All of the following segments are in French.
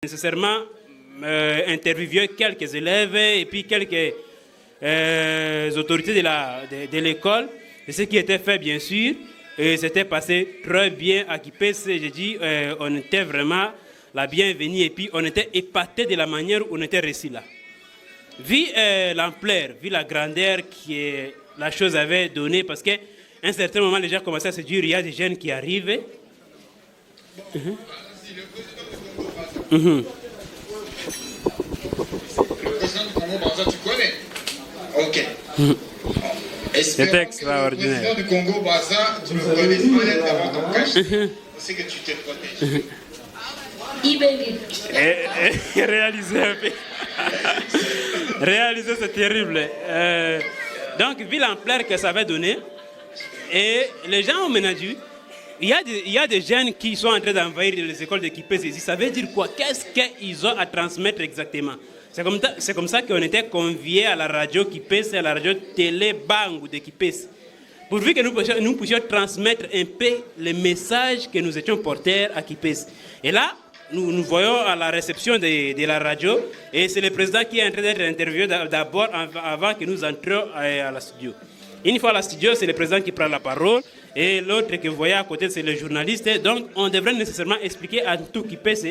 Nécessairement interviewé quelques élèves et puis quelques autorités de l'école. Et ce qui était fait, bien sûr, et c'était passé très bien à Kipès. J'ai dit, on était vraiment la bienvenue et puis on était épaté de la manière où on était reçu là. Vu l'ampleur, vu la grandeur que la chose avait donnée, parce qu'à un certain moment, les gens commençaient à se dire, il y a des jeunes qui arrivent. Le président du Congo-Brazzaville, tu connais? Ok. C'était extraordinaire. Le président du Congo-Brazzaville, tu ne connais pas l'être avant ton cachet. C'est que tu te protèges. Réaliser un peu. Réaliser, c'est terrible. Donc, vu l'ampleur que ça avait donné, et les gens ont ménagé. Il y a des jeunes qui sont en train d'envahir les écoles de Kipès. Ça veut dire quoi? Qu'est-ce qu'ils ont à transmettre exactement? C'est comme ça qu'on était conviés à la radio Kipès et à la radio Télé Bangou de Kipès. Pourvu que nous puissions transmettre un peu les messages que nous étions porteurs à Kipès. Et là, nous voyons à la réception de la radio, et c'est le président qui est en train d'être interviewé d'abord avant que nous entrions à la studio. Une fois à la studio, c'est le président qui prend la parole, et l'autre que vous voyez à côté, c'est le journaliste. Donc, on devrait nécessairement expliquer à tout Kipès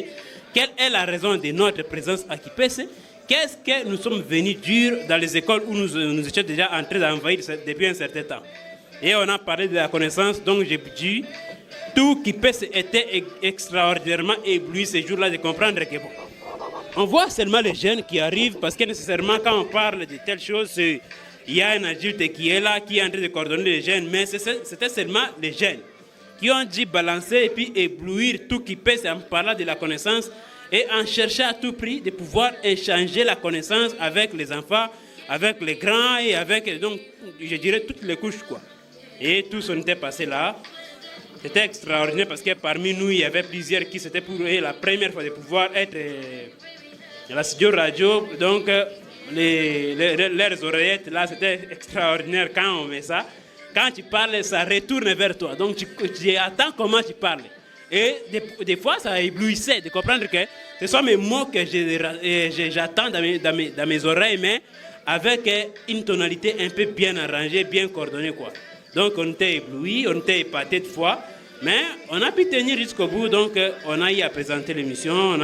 quelle est la raison de notre présence à Kipès, qu'est-ce que nous sommes venus dire dans les écoles où nous étions déjà en train d'envahir depuis un certain temps. Et on a parlé de la connaissance, donc j'ai dit, tout Kipès était extraordinairement ébloui ce jour-là de comprendre que bon, on voit seulement les jeunes qui arrivent, parce que nécessairement quand on parle de telles choses, il y a un adulte qui est là, qui est en train de coordonner les jeunes, mais c'était seulement les jeunes qui ont dit balancer et puis éblouir tout Kipès en parlant de la connaissance et en cherchant à tout prix de pouvoir échanger la connaissance avec les enfants, avec les grands et avec, donc, je dirais, toutes les couches, quoi. Et tous on était passés là. C'était extraordinaire parce que parmi nous, il y avait plusieurs qui c'était pour eux la première fois de pouvoir être à la studio radio. Donc, leurs oreillettes, là, c'était extraordinaire quand on met ça. Quand tu parles, ça retourne vers toi. Donc, tu attends comment tu parles. Et des fois, ça éblouissait de comprendre que ce sont mes mots que j'attends dans mes oreilles, mais avec une tonalité un peu bien arrangée, bien coordonnée, quoi. Donc, on était ébloui, on était épaté de foi, mais on a pu tenir jusqu'au bout. Donc, on a eu à présenter l'émission,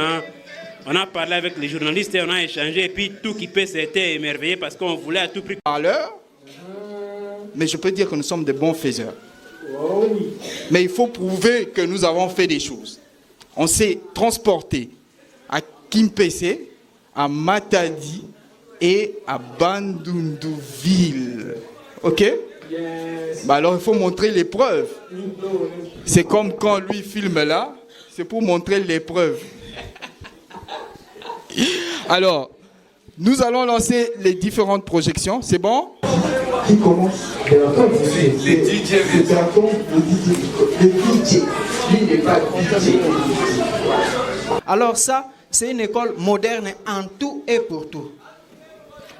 on a parlé avec les journalistes, et on a échangé, et puis tout Kipès s'était émerveillé parce qu'on voulait à tout prix. À l'heure, mais je peux dire que nous sommes des bons faiseurs. Mais il faut prouver que nous avons fait des choses. On s'est transporté à Kimpese, à Matadi et à Bandundouville. Ok? Yes. Bah alors il faut montrer les preuves. C'est comme quand lui filme là, c'est pour montrer les preuves. Alors, nous allons lancer les différentes projections. C'est bon? Qui commence? Les DJ. Lui n'est pas DJ. Alors ça, c'est une école moderne en tout et pour tout.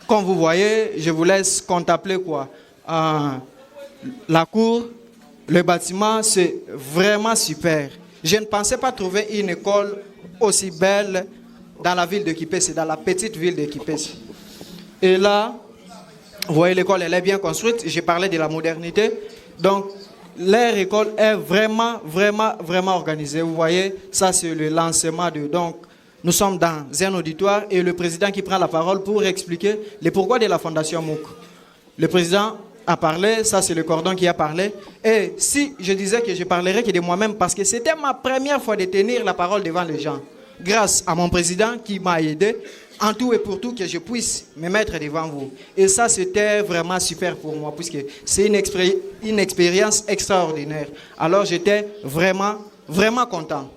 Comme vous voyez, je vous laisse contempler quoi. La cour, le bâtiment, c'est vraiment super. Je ne pensais pas trouver une école aussi belle dans la ville de Kipès, dans la petite ville de Kipès. Et là, vous voyez, l'école, elle est bien construite. J'ai parlé de la modernité. Donc, leur école est vraiment, vraiment, vraiment organisée. Vous voyez, ça, c'est le lancement de... Donc, nous sommes dans un auditoire et le président qui prend la parole pour expliquer le pourquoi de la Fondation MOOC. Le président a parlé, ça c'est le cordon qui a parlé. Et si je disais que je parlerais que de moi-même, parce que c'était ma première fois de tenir la parole devant les gens, grâce à mon président qui m'a aidé, en tout et pour tout, que je puisse me mettre devant vous. Et ça c'était vraiment super pour moi, puisque c'est une expérience extraordinaire. Alors j'étais vraiment, vraiment content.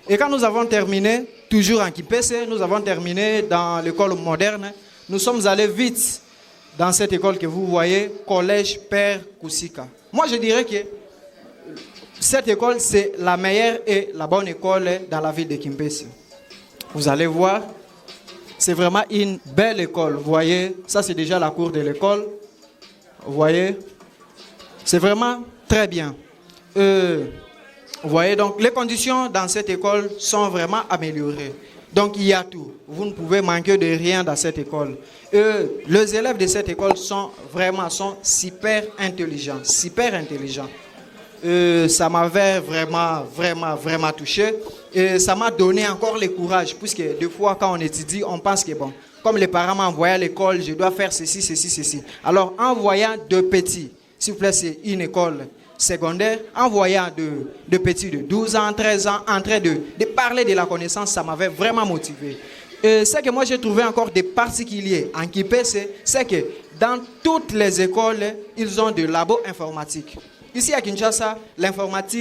Et quand nous avons terminé, toujours en Kipès, nous avons terminé dans l'école moderne, nous sommes allés vite dans cette école que vous voyez, Collège Père Koussika. Moi, je dirais que cette école, c'est la meilleure et la bonne école dans la ville de Kipès. Vous allez voir, c'est vraiment une belle école. Vous voyez, ça c'est déjà la cour de l'école. Vous voyez, c'est vraiment très bien. Vous voyez, donc les conditions dans cette école sont vraiment améliorées. Donc il y a tout. Vous ne pouvez manquer de rien dans cette école. Les élèves de cette école sont super intelligents. Super intelligents. Ça m'avait vraiment touché. Et ça m'a donné encore le courage. Puisque des fois, quand on étudie, on pense que bon, comme les parents m'envoyaient à l'école, je dois faire ceci, ceci, ceci. Alors, en voyant de petits, s'il vous plaît, c'est une école secondaire, en voyant de petits de 12 ans, 13 ans, en train de parler de la connaissance, ça m'avait vraiment motivé. Ce que moi j'ai trouvé encore de particulier en KIPC, c'est que dans toutes les écoles, ils ont des labos informatiques. Ici à Kinshasa, l'informatique